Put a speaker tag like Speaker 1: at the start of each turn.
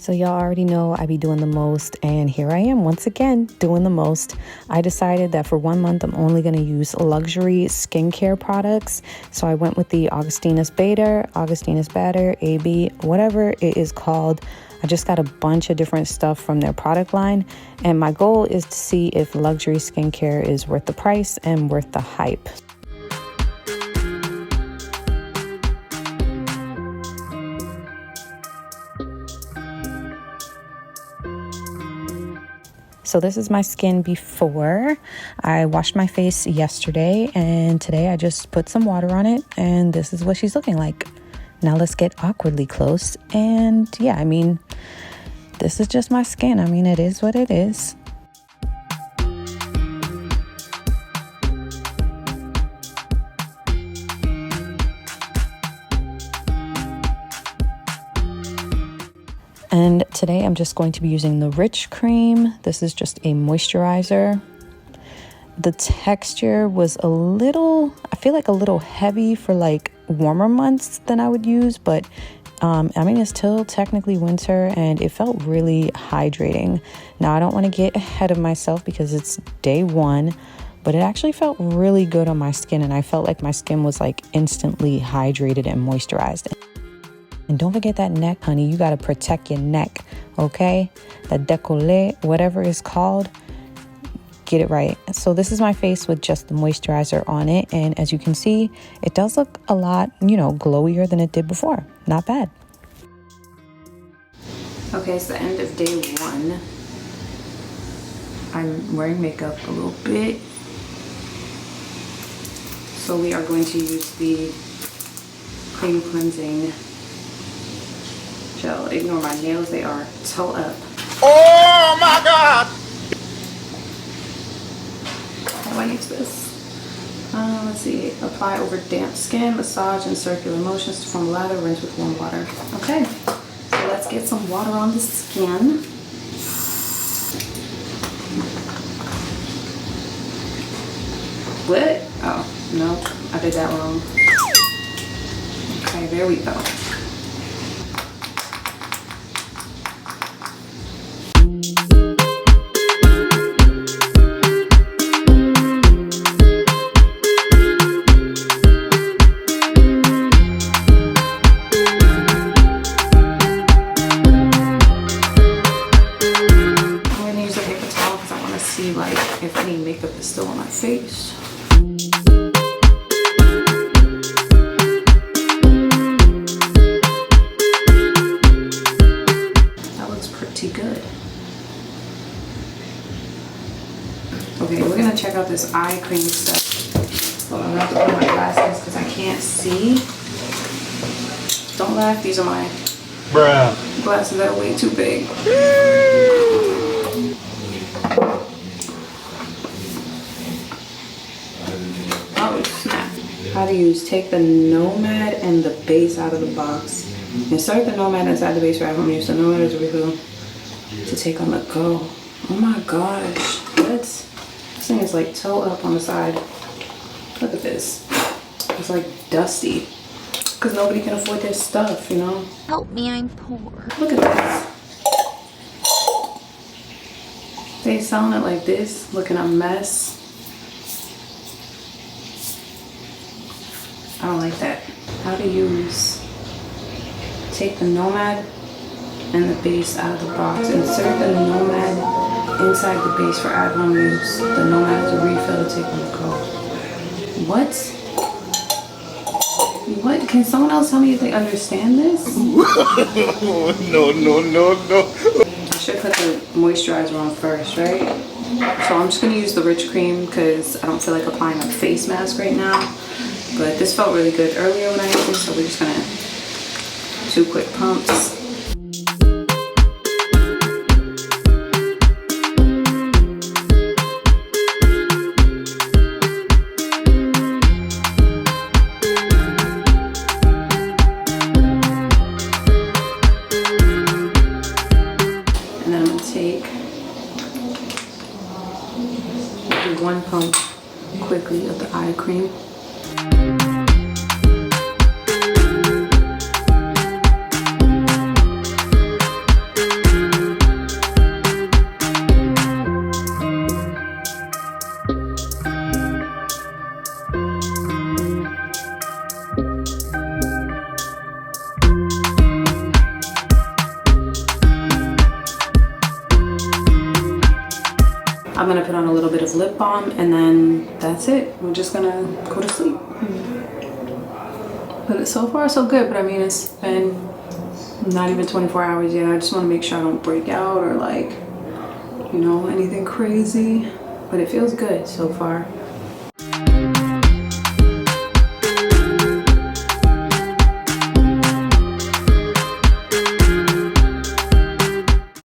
Speaker 1: So y'all already know I be doing the most, and here I am once again doing the most. I decided that for 1 month I'm only going to use luxury skincare products. So I went with the Augustinus Bader, AB, whatever it is called. I just got a bunch of different stuff from their product line, and my goal is to see if luxury skincare is worth the price and worth the hype. So this is my skin before. I washed my face yesterday, and today I just put some water on it, and this is what she's looking like. Now let's get awkwardly close. And yeah, I mean, this is just my skin. I mean, it is what it is. And today I'm just going to be using the Rich Cream. This is just a moisturizer. The texture was I feel like a little heavy for like warmer months than I would use, but I mean, it's still technically winter and it felt really hydrating. Now, I don't want to get ahead of myself because it's day one, but it actually felt really good on my skin, and I felt like my skin was like instantly hydrated and moisturized. And don't forget that neck, honey. You got to protect your neck, okay? That décolleté, whatever it's called, get it right. So this is my face with just the moisturizer on it. And as you can see, it does look a lot, glowier than it did before. Not bad. Okay, it's the end of day one. I'm wearing makeup a little bit. So we are going to use the cream cleansing gel. Ignore my nails, they are toe up.
Speaker 2: Oh my God!
Speaker 1: How do I use this? Let's see. Apply over damp skin, massage in circular motions to form lather, rinse with warm water. Okay, so let's get some water on the skin. What? Oh, no, I did that wrong. Okay, there we go. See like if any makeup is still on my face. That looks pretty good. Okay, we're gonna check out this eye cream stuff. Hold on, I have to put on my glasses because I can't see. Don't laugh, these are my glasses that are way too big. Oh snap. How to use, take the Nomad and the base out of the box. Insert the Nomad inside the base for at home use. The Nomad is a refill to take on the go. Oh my gosh. What? This thing is like toe up on the side. Look at this. It's like dusty. Because nobody can afford this stuff,
Speaker 3: Help me, I'm poor.
Speaker 1: Look at this. They selling it like this, looking a mess. I don't like that. How to use. Take the Nomad and the base out of the box. Insert the Nomad inside the base for at-home use. The Nomad is a refill to take on the go. What? What? Can someone else tell me if they understand this?
Speaker 2: No.
Speaker 1: I should put the moisturizer on first, right? So I'm just going to use the Rich Cream because I don't feel like applying a face mask right now. But this felt really good earlier when I did this, so we're just going to 2 quick pumps. And then I'm going to take 1 pump quickly of the eye cream. I'm gonna put on a little bit of lip balm and then that's it. We're just gonna go to sleep. But so far so good, but I mean it's been not even 24 hours yet. I just want to make sure I don't break out or like, you know, anything crazy, but it feels good so far.